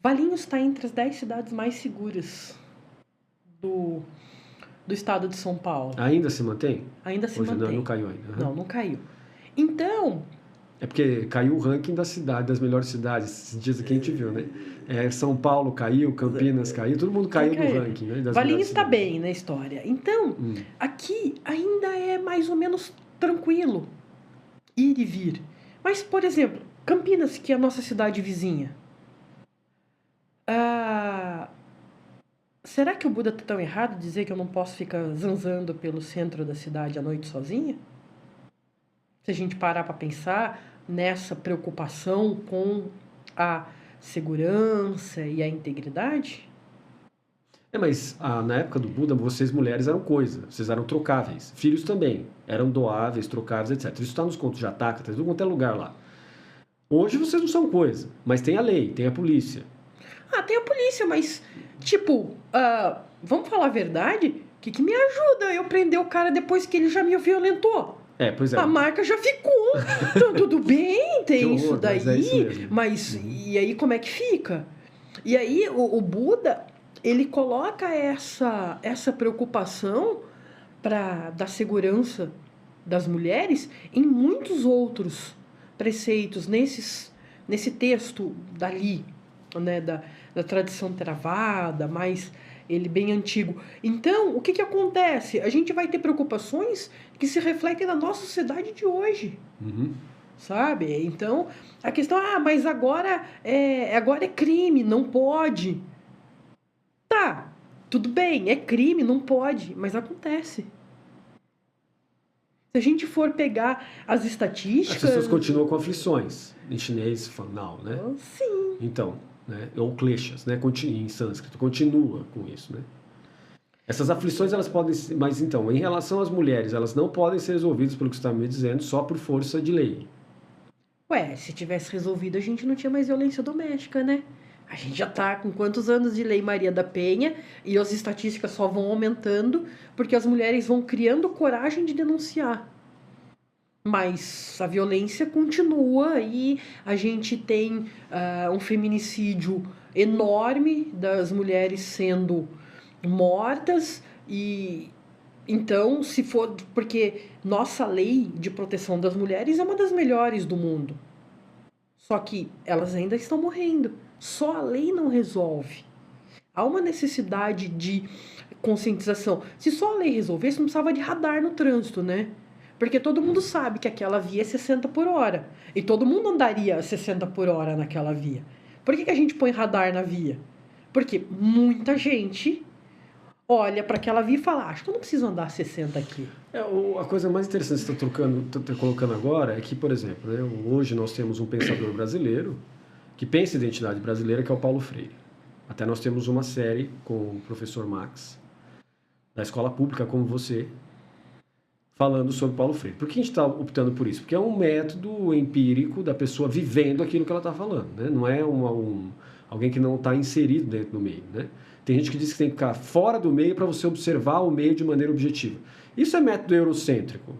Valinhos está entre as 10 cidades mais seguras do estado de São Paulo. Ainda se mantém? Ainda se mantém. Não caiu ainda. Uhum. Não caiu. Então... É porque caiu o ranking das melhores cidades. Esses dias aqui a gente viu, né? São Paulo caiu, Campinas caiu, todo mundo caiu no ranking, né? Valinhos está bem na história. Então, aqui ainda é mais ou menos tranquilo ir e vir. Mas, por exemplo, Campinas, que é a nossa cidade vizinha. Será que o Buda está tão errado de dizer que eu não posso ficar zanzando pelo centro da cidade à noite sozinha? Se a gente parar para pensar nessa preocupação com a segurança e a integridade? Mas na época do Buda, vocês mulheres eram coisa, vocês eram trocáveis. Filhos também eram doáveis, trocáveis, etc. Isso está nos contos de Jataka, está em tudo quanto é lugar lá. Hoje vocês não são coisa, mas tem a lei, tem a polícia. Tem a polícia, mas, vamos falar a verdade? O que me ajuda eu prender o cara depois que ele já me violentou? Pois é. A marca já ficou. Então, tudo bem, tem isso daí. Mas e aí como é que fica? E aí o Buda, ele coloca essa preocupação da segurança das mulheres em muitos outros preceitos, nesse texto dali, né, da tradição Theravada, mais ele bem antigo. Então, o que acontece? A gente vai ter preocupações que se refletem na nossa sociedade de hoje. Uhum. Sabe? Então, a questão, mas agora é crime, não pode. Tá, tudo bem, é crime, não pode, mas acontece. Se a gente for pegar as estatísticas... As pessoas continuam com aflições. Em chinês, fanal, né? Sim. Então... né? Ou kleshas, né? Em sânscrito, continua com isso, né? Essas aflições, elas podem... Mas, então, em relação às mulheres, elas não podem ser resolvidas, pelo que você está me dizendo, só por força de lei. Se tivesse resolvido, a gente não tinha mais violência doméstica, né? A gente já está com quantos anos de Lei Maria da Penha e as estatísticas só vão aumentando porque as mulheres vão criando coragem de denunciar. Mas a violência continua e a gente tem um feminicídio enorme das mulheres sendo mortas e então, se for porque nossa lei de proteção das mulheres é uma das melhores do mundo. Só que elas ainda estão morrendo. Só a lei não resolve. Há uma necessidade de conscientização. Se só a lei resolvesse, não precisava de radar no trânsito, né? Porque todo mundo sabe que aquela via é 60 por hora. E todo mundo andaria a 60 por hora naquela via. Por que a gente põe radar na via? Porque muita gente olha para aquela via e fala, acho que eu não preciso andar a 60 aqui. A coisa mais interessante que você está colocando agora é que, por exemplo, né, hoje nós temos um pensador brasileiro que pensa a identidade brasileira, que é o Paulo Freire. Até nós temos uma série com o professor Max, da escola pública como você, falando sobre Paulo Freire. Por que a gente está optando por isso? Porque é um método empírico da pessoa vivendo aquilo que ela está falando. Né? Não é alguém que não está inserido dentro do meio. Né? Tem gente que diz que tem que ficar fora do meio para você observar o meio de maneira objetiva. Isso é método eurocêntrico.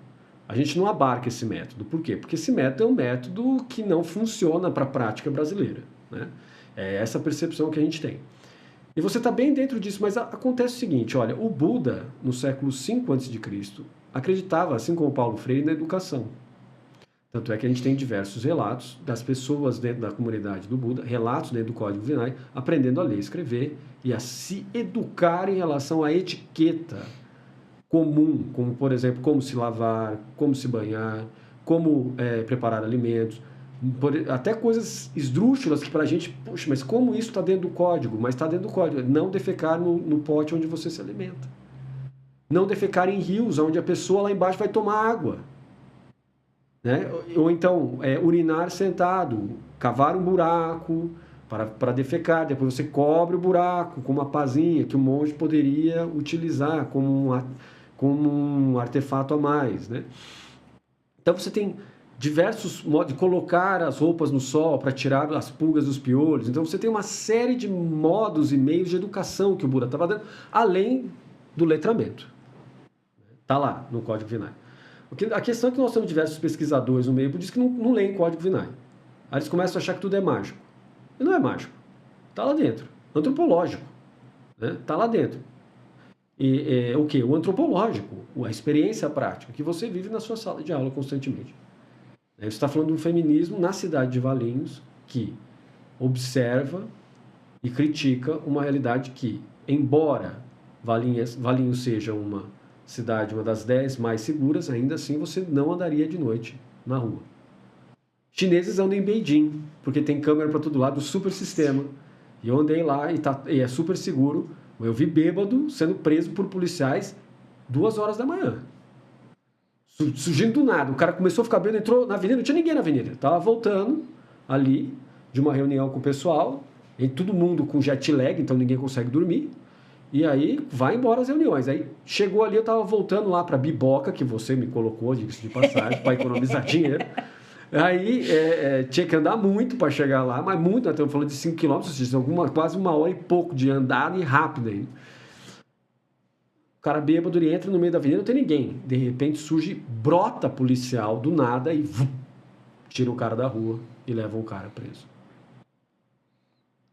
A gente não abarca esse método. Por quê? Porque esse método é um método que não funciona para a prática brasileira. Né? É essa percepção que a gente tem. E você está bem dentro disso, mas acontece o seguinte, olha, o Buda, no século V a.C., acreditava, assim como Paulo Freire, na educação. Tanto é que a gente tem diversos relatos das pessoas dentro da comunidade do Buda, relatos dentro do Código Vinaya, aprendendo a ler e escrever e a se educar em relação à etiqueta comum, como, por exemplo, como se lavar, como se banhar, como preparar alimentos, até coisas esdrúxulas que para a gente, puxa, mas como isso está dentro do código? Mas está dentro do código. Não defecar no pote onde você se alimenta. Não defecar em rios, onde a pessoa lá embaixo vai tomar água. Né? Ou então, urinar sentado, cavar um buraco para defecar, depois você cobre o buraco com uma pazinha que o monge poderia utilizar como um artefato a mais. Né? Então você tem diversos modos de colocar as roupas no sol para tirar as pulgas dos piolhos. Então você tem uma série de modos e meios de educação que o Buda estava dando, além do letramento. Está lá no Código Vinaya. A questão é que nós temos diversos pesquisadores no meio budista que não leem Código Vinaya. Aí eles começam a achar que tudo é mágico. E não é mágico. Está lá dentro. Antropológico. Está lá dentro. E o quê? O antropológico, a experiência prática, que você vive na sua sala de aula constantemente. Você está falando de um feminismo na cidade de Valinhos que observa e critica uma realidade que, embora Valinhos seja uma cidade, uma das 10 mais seguras, ainda assim você não andaria de noite na rua. Chineses andam em Beijing, porque tem câmera para todo lado, super sistema. E eu andei lá e é super seguro. Eu vi bêbado sendo preso por policiais 2 horas da manhã. Surgindo do nada. O cara começou a ficar bêbado, entrou na avenida, não tinha ninguém na avenida. Estava voltando ali de uma reunião com o pessoal, e todo mundo com jet lag, então ninguém consegue dormir. E aí vai embora as reuniões. Aí chegou ali, eu estava voltando lá para Biboca, que você me colocou, diga-se de passagem, para economizar dinheiro. Aí tinha que andar muito para chegar lá, mas muito, nós estamos falando de 5 km, ou seja, quase 1 hora e pouco de andada e rápido ainda. O cara bêbado, ele entra no meio da avenida, não tem ninguém. De repente surge, brota policial do nada e tira o cara da rua e leva o cara preso.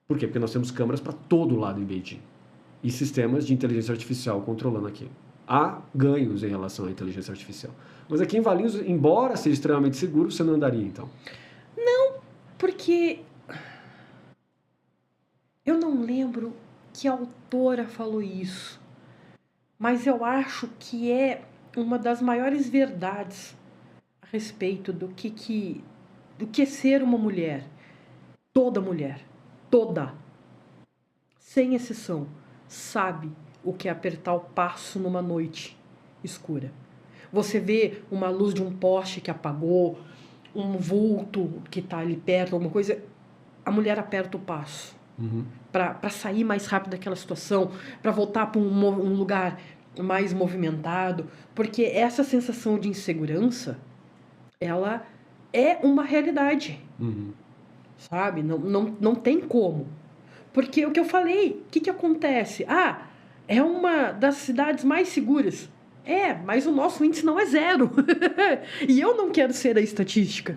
Por quê? Porque nós temos câmeras para todo lado em Beijing. E sistemas de inteligência artificial controlando aquilo. Há ganhos em relação à inteligência artificial. Mas aqui em Valinhos, embora seja extremamente seguro, você não andaria, então? Não, porque eu não lembro que autora falou isso, mas eu acho que é uma das maiores verdades a respeito do que é ser uma mulher. Mulher, toda, sem exceção, sabe o que é apertar o passo numa noite escura. Você vê uma luz de um poste que apagou, um vulto que está ali perto, alguma coisa, a mulher aperta o passo para sair mais rápido daquela situação, para voltar para um lugar mais movimentado, porque essa sensação de insegurança, ela é uma realidade, sabe? Não tem como. Porque o que eu falei, o que acontece? É uma das cidades mais seguras. Mas o nosso índice não é 0. E eu não quero ser a estatística.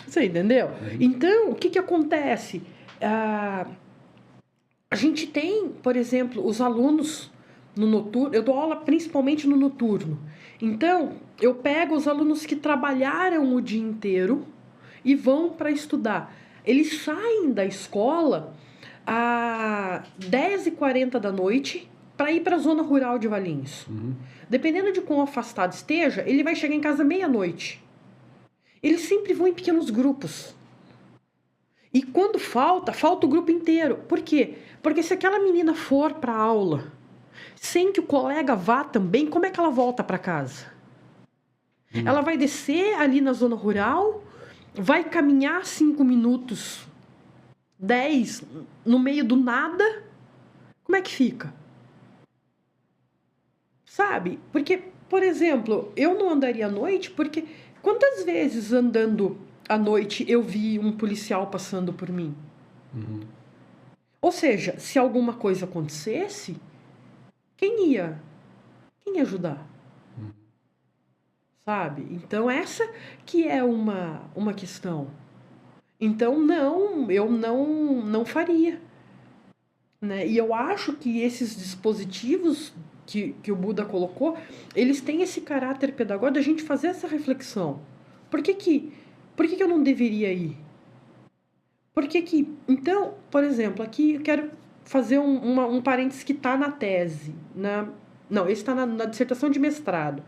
Você entendeu? Então, o que acontece? A gente tem, por exemplo, os alunos no noturno. Eu dou aula principalmente no noturno. Então, eu pego os alunos que trabalharam o dia inteiro e vão para estudar. Eles saem da escola às 10h40 da noite para ir para a zona rural de Valinhos. Dependendo de quão afastado esteja, ele vai chegar em casa meia-noite. Eles sempre vão em pequenos grupos. E quando falta o grupo inteiro. Por quê? Porque se aquela menina for para a aula sem que o colega vá também, como é que ela volta para casa? Ela vai descer ali na zona rural, vai caminhar 5 minutos, 10, no meio do nada. Como é que fica? Sabe? Porque, por exemplo, eu não andaria à noite porque quantas vezes andando à noite eu vi um policial passando por mim? Ou seja, se alguma coisa acontecesse, quem ia ajudar? Sabe? Então, essa que é uma questão. Então, eu não faria. Né? E eu acho que esses dispositivos que o Buda colocou, eles têm esse caráter pedagógico da gente fazer essa reflexão. Por que eu não deveria ir? Então, por exemplo, aqui eu quero fazer um parênteses que está na tese. Não, esse está na dissertação de mestrado.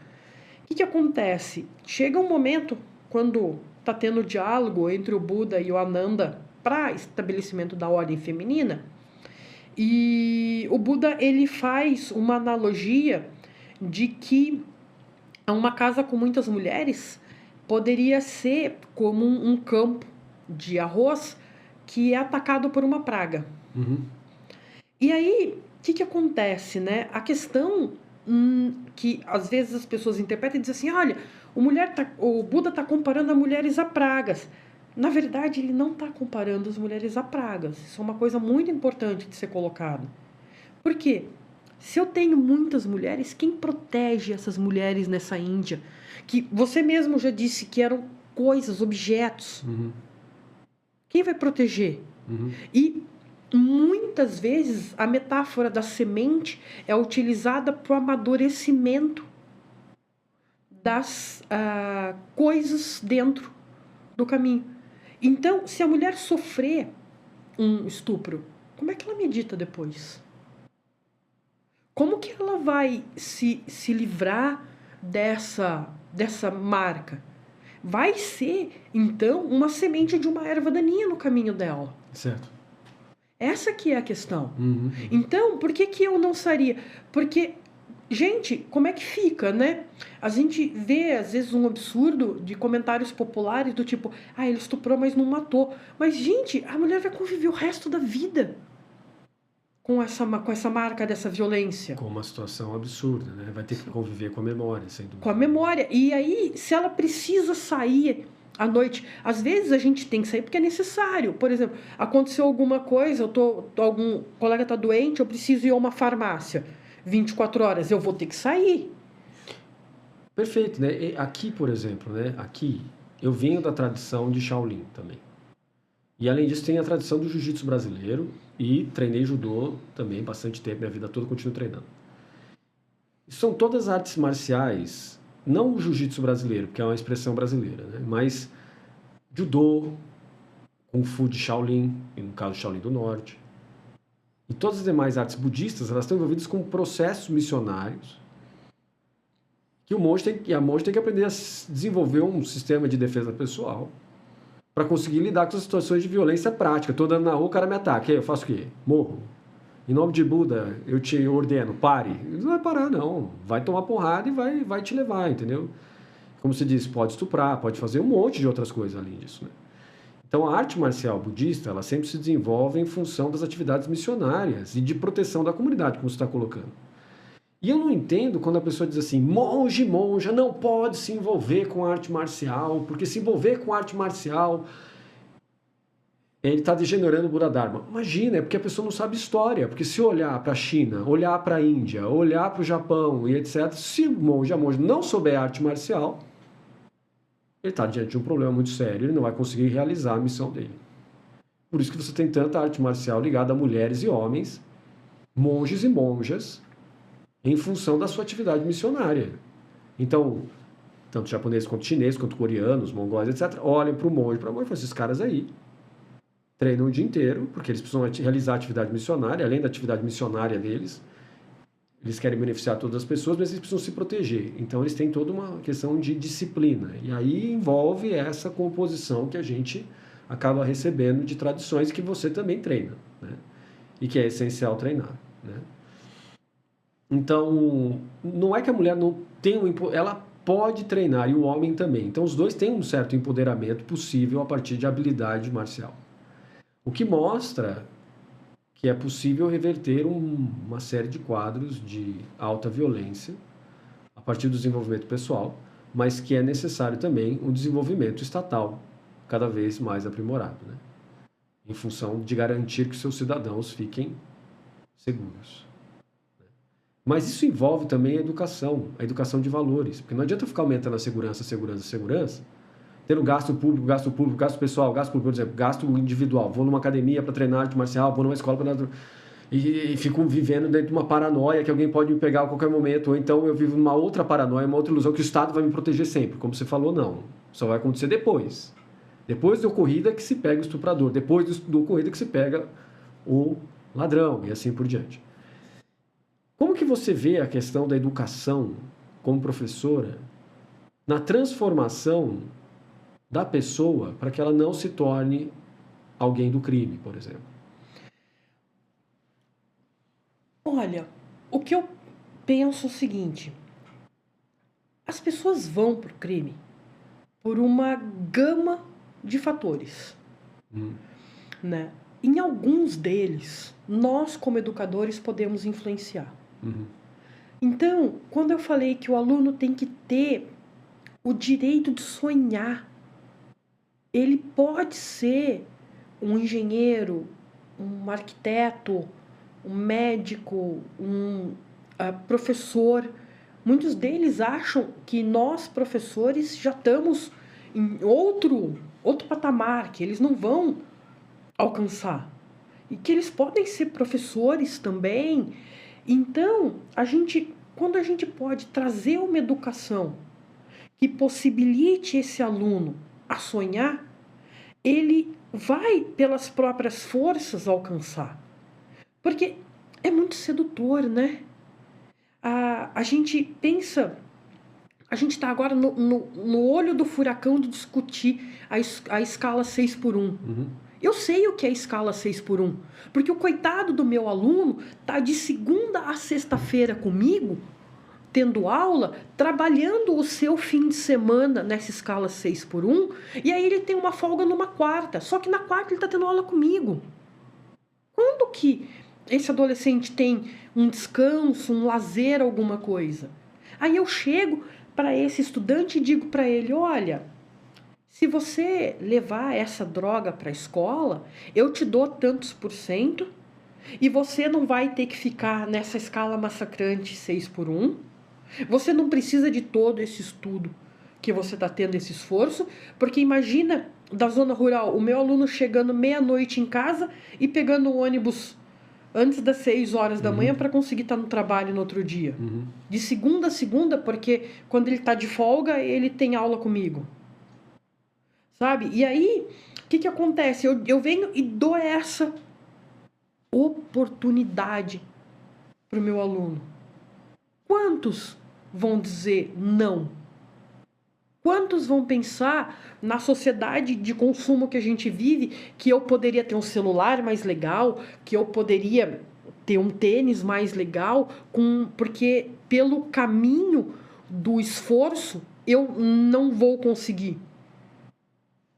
O que acontece? Chega um momento, quando está tendo diálogo entre o Buda e o Ananda para estabelecimento da ordem feminina, e o Buda ele faz uma analogia de que uma casa com muitas mulheres poderia ser como um campo de arroz que é atacado por uma praga. E aí, o que acontece, né? A questão que às vezes as pessoas interpretam e dizem assim, olha, o Buda está comparando as mulheres a pragas. Na verdade, ele não está comparando as mulheres a pragas. Isso é uma coisa muito importante de ser colocada. Por quê? Se eu tenho muitas mulheres, quem protege essas mulheres nessa Índia? Que você mesmo já disse que eram coisas, objetos. Quem vai proteger? E muitas vezes a metáfora da semente é utilizada para o amadurecimento das coisas dentro do caminho. Então, se a mulher sofrer um estupro, como é que ela medita depois? Como que ela vai se livrar dessa marca? Vai ser, então, uma semente de uma erva daninha no caminho dela. Certo. Essa que é a questão. Então, por que eu não faria? Porque, gente, como é que fica, né? A gente vê, às vezes, um absurdo de comentários populares do tipo, ele estuprou, mas não matou. Mas, gente, a mulher vai conviver o resto da vida com essa marca dessa violência. Com uma situação absurda, né? Vai ter que conviver com a memória, sem dúvida. Com a memória. E aí, se ela precisa sair à noite, às vezes a gente tem que sair porque é necessário. Por exemplo, aconteceu alguma coisa, algum colega está doente, eu preciso ir a uma farmácia 24 horas, eu vou ter que sair. Perfeito, né? E aqui, por exemplo, né? Aqui, eu venho da tradição de Shaolin também. E além disso, tem a tradição do jiu-jitsu brasileiro e treinei judô também bastante tempo, minha vida toda continuo treinando. São todas artes marciais, não o jiu-jitsu brasileiro, porque é uma expressão brasileira, né? Mas judô, kung fu de Shaolin, e no caso Shaolin do Norte. E todas as demais artes budistas, elas estão envolvidas com processos missionários que a monge tem que aprender a desenvolver um sistema de defesa pessoal para conseguir lidar com as situações de violência prática. Estou andando na rua, o cara me ataca. E aí eu faço o quê? Morro. Em nome de Buda, eu te ordeno, pare. Ele não vai parar, não. Vai tomar porrada e vai te levar, entendeu? Como se diz, pode estuprar, pode fazer um monte de outras coisas além disso, né? Então, a arte marcial budista, ela sempre se desenvolve em função das atividades missionárias e de proteção da comunidade, como você está colocando. E eu não entendo quando a pessoa diz assim, monge, monja, não pode se envolver com a arte marcial, porque se envolver com a arte marcial ele está degenerando o Buda Dharma. Imagina, é porque a pessoa não sabe história. Porque se olhar para a China, olhar para a Índia, olhar para o Japão e etc., se o monge, a monge não souber arte marcial, ele está diante de um problema muito sério, ele não vai conseguir realizar a missão dele. Por isso que você tem tanta arte marcial ligada a mulheres e homens, monges e monjas, em função da sua atividade missionária. Então, tanto japoneses quanto chineses, quanto coreanos, mongóis, etc., olhem para o monge, para a monge e falam, esses caras aí treinam o dia inteiro, porque eles precisam realizar a atividade missionária, além da atividade missionária deles, eles querem beneficiar todas as pessoas, mas eles precisam se proteger. Então eles têm toda uma questão de disciplina. E aí envolve essa composição que a gente acaba recebendo de tradições que você também treina, né? E que é essencial treinar, né? Então, não é que a mulher não tem ela pode treinar e o homem também. Então os dois têm um certo empoderamento possível a partir de habilidade marcial. O que mostra que é possível reverter uma série de quadros de alta violência a partir do desenvolvimento pessoal, mas que é necessário também um desenvolvimento estatal cada vez mais aprimorado, né? Em função de garantir que seus cidadãos fiquem seguros. Mas isso envolve também a educação de valores, porque não adianta ficar aumentando a segurança, tendo gasto público, gasto pessoal, gasto público, por exemplo, gasto individual. Vou numa academia para treinar arte marcial, vou numa escola para e fico vivendo dentro de uma paranoia que alguém pode me pegar a qualquer momento, ou então eu vivo numa outra paranoia, uma outra ilusão que o Estado vai me proteger sempre. Como você falou, não. Só vai acontecer depois. Depois da ocorrida que se pega o estuprador, depois da ocorrida que se pega o ladrão e assim por diante. Como que você vê a questão da educação como professora na transformação da pessoa para que ela não se torne alguém do crime, por exemplo? Olha, o que eu penso é o seguinte: as pessoas vão para o crime por uma gama de fatores, né? Em alguns deles, nós como educadores podemos influenciar. Então, quando eu falei que o aluno tem que ter o direito de sonhar, ele pode ser um engenheiro, um arquiteto, um médico, um professor. Muitos deles acham que nós, professores, já estamos em outro patamar, que eles não vão alcançar. E que eles podem ser professores também. Então, quando a gente pode trazer uma educação que possibilite esse aluno a sonhar, ele vai pelas próprias forças alcançar. Porque é muito sedutor, né? A gente pensa, a gente está agora no olho do furacão de discutir a escala 6x1. Eu sei o que é a escala 6x1, porque o coitado do meu aluno está de segunda a sexta-feira comigo, tendo aula, trabalhando o seu fim de semana nessa escala 6x1, e aí ele tem uma folga numa quarta, só que na quarta ele está tendo aula comigo. Quando que esse adolescente tem um descanso, um lazer, alguma coisa? Aí eu chego para esse estudante e digo para ele: olha, se você levar essa droga para a escola, eu te dou tantos % e você não vai ter que ficar nessa escala massacrante 6x1. Você não precisa de todo esse estudo que você está tendo, esse esforço, porque imagina, da zona rural, o meu aluno chegando meia-noite em casa e pegando o ônibus antes das 6 horas da manhã para conseguir estar no trabalho no outro dia. De segunda a segunda, porque quando ele está de folga, ele tem aula comigo. Sabe? E aí, o que acontece? Eu venho e dou essa oportunidade para o meu aluno. Quantos vão dizer não? Quantos vão pensar na sociedade de consumo que a gente vive, que eu poderia ter um celular mais legal, que eu poderia ter um tênis mais legal, porque pelo caminho do esforço eu não vou conseguir?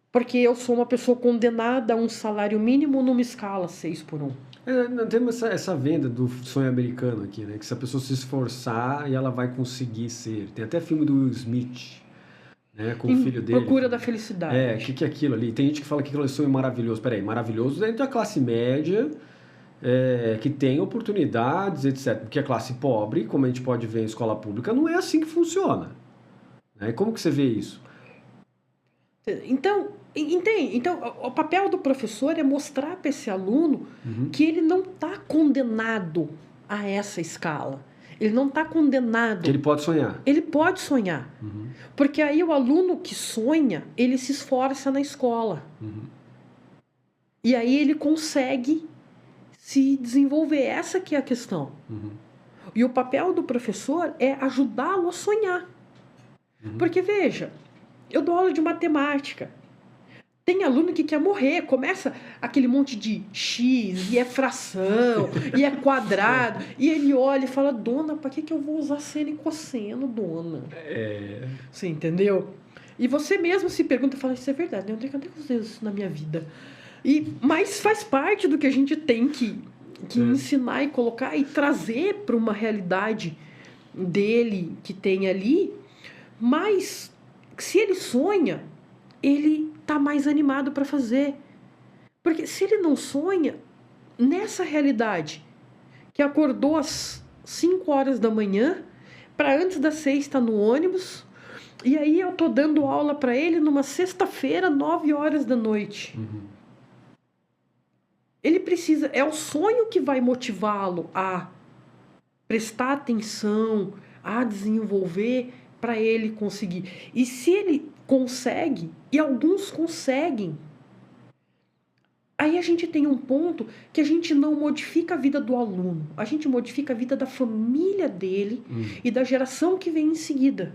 Porque eu sou uma pessoa condenada a um salário mínimo numa escala 6x1. Nós temos essa venda do sonho americano aqui, né? Que se a pessoa se esforçar, ela vai conseguir ser. Tem até filme do Will Smith, né, com o filho dele. Procura da felicidade. O que é aquilo ali? Tem gente que fala que aquilo é sonho maravilhoso. Peraí, maravilhoso dentro da classe média, que tem oportunidades, etc. Porque a classe pobre, como a gente pode ver em escola pública, não é assim que funciona. Né? Como que você vê isso? Então, entende? Então, o papel do professor é mostrar para esse aluno que ele não está condenado a essa escala. Ele não está condenado. Ele pode sonhar. Ele pode sonhar. Porque aí o aluno que sonha, ele se esforça na escola. E aí ele consegue se desenvolver. Essa que é a questão. E o papel do professor é ajudá-lo a sonhar. Porque, veja, eu dou aula de matemática. Tem aluno que quer morrer, começa aquele monte de x, e é fração, e é quadrado, e ele olha e fala, dona, para que eu vou usar seno e cosseno, dona? Você entendeu? E você mesmo se pergunta, fala, isso é verdade, eu tenho que fazer isso na minha vida. Mas faz parte do que a gente tem que ensinar e colocar e trazer para uma realidade dele que tem ali, mas se ele sonha, ele está mais animado para fazer. Porque se ele não sonha, nessa realidade, que acordou às 5 horas da manhã, para antes das 6 estar no ônibus, e aí eu estou dando aula para ele numa sexta-feira, 9 horas da noite. Ele precisa, é o sonho que vai motivá-lo a prestar atenção, a desenvolver para ele conseguir. E se ele consegue, e alguns conseguem, aí a gente tem um ponto que a gente não modifica a vida do aluno, a gente modifica a vida da família dele e da geração que vem em seguida.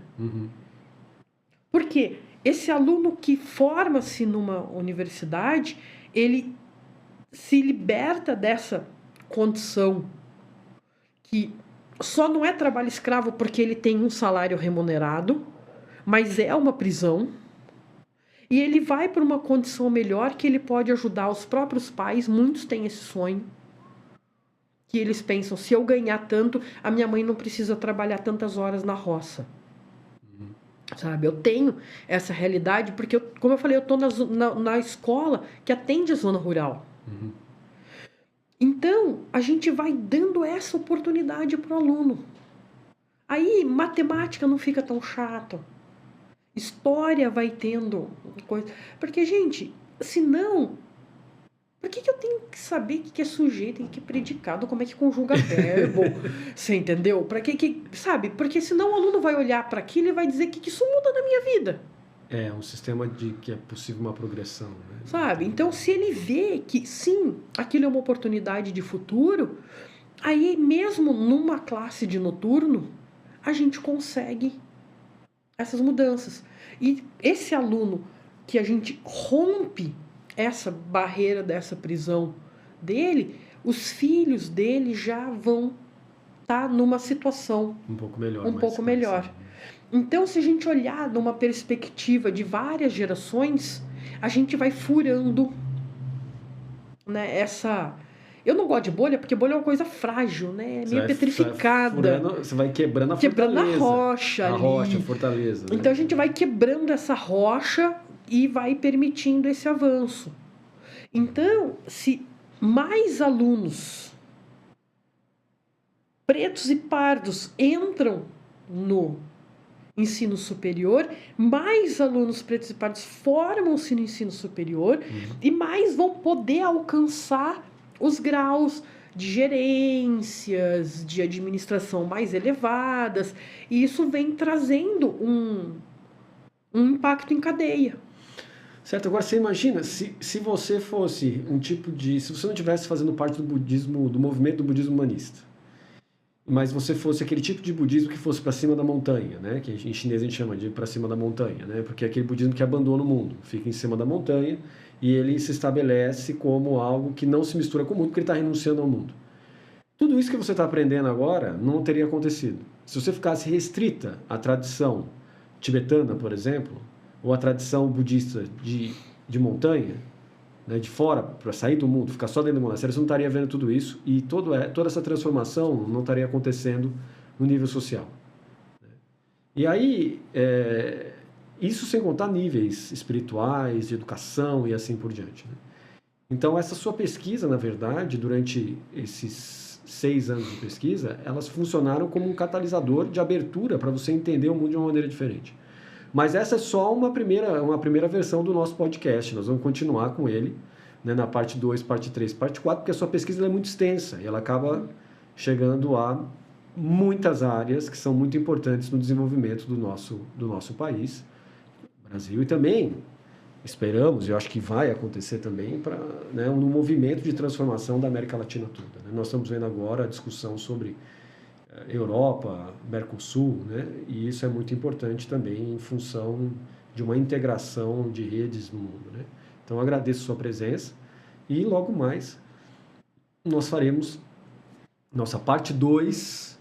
Porque esse aluno que forma-se numa universidade, ele se liberta dessa condição que só não é trabalho escravo porque ele tem um salário remunerado, mas é uma prisão, e ele vai para uma condição melhor que ele pode ajudar os próprios pais. Muitos têm esse sonho, que eles pensam, se eu ganhar tanto, a minha mãe não precisa trabalhar tantas horas na roça. Sabe, eu tenho essa realidade, porque, como eu falei, eu estou na escola que atende a zona rural. Então, a gente vai dando essa oportunidade para o aluno. Aí, matemática não fica tão chato. História vai tendo coisa. Porque, gente, senão, por que eu tenho que saber o que é sujeito, o que é predicado, como é que conjuga verbo? Você entendeu? Para que, sabe? Porque senão o aluno vai olhar para aquilo e vai dizer que isso muda na minha vida. É um sistema de que é possível uma progressão, né? Sabe? Então, se ele vê que, sim, aquilo é uma oportunidade de futuro, aí mesmo numa classe de noturno, a gente consegue essas mudanças. E esse aluno que a gente rompe essa barreira dessa prisão dele, os filhos dele já vão estar numa situação um pouco melhor. Um pouco melhor. Então, se a gente olhar numa perspectiva de várias gerações, a gente vai furando, né, essa... Eu não gosto de bolha, porque bolha é uma coisa frágil, né? Meio petrificada. Você vai quebrando a fortaleza. Quebrando a rocha ali. A rocha, a fortaleza. Né? Então, a gente vai quebrando essa rocha e vai permitindo esse avanço. Então, se mais alunos pretos e pardos entram no ensino superior, mais alunos pretos e pardos formam-se no ensino superior e mais vão poder alcançar os graus de gerências, de administração mais elevadas, e isso vem trazendo um impacto em cadeia. Certo, agora você imagina, se você fosse um tipo de... Se você não estivesse fazendo parte do budismo, do movimento do budismo humanista, mas você fosse aquele tipo de budismo que fosse para cima da montanha, né? Que em chinês a gente chama de para cima da montanha, né? Porque é aquele budismo que abandona o mundo, fica em cima da montanha e ele se estabelece como algo que não se mistura com o mundo, porque ele está renunciando ao mundo. Tudo isso que você está aprendendo agora não teria acontecido. Se você ficasse restrita à tradição tibetana, por exemplo, ou à tradição budista de montanha, né, de fora, para sair do mundo, ficar só dentro do monastério, você não estaria vendo tudo isso e toda essa transformação não estaria acontecendo no nível social. E aí, Isso sem contar níveis espirituais, de educação e assim por diante, né? Então, essa sua pesquisa, na verdade, durante esses 6 anos de pesquisa, elas funcionaram como um catalisador de abertura para você entender o mundo de uma maneira diferente. Mas essa é só uma primeira versão do nosso podcast. Nós vamos continuar com ele, né, na parte 2, parte 3, parte 4, porque a sua pesquisa é muito extensa e ela acaba chegando a muitas áreas que são muito importantes no desenvolvimento do nosso país, Brasil, e também esperamos, e eu acho que vai acontecer também, para, né, um movimento de transformação da América Latina toda, né? Nós estamos vendo agora a discussão sobre Europa, Mercosul, né? E isso é muito importante também em função de uma integração de redes no mundo, né? Então, agradeço a sua presença e logo mais nós faremos nossa parte 2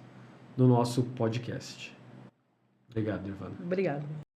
do nosso podcast. Obrigado, Nirvana. Obrigada.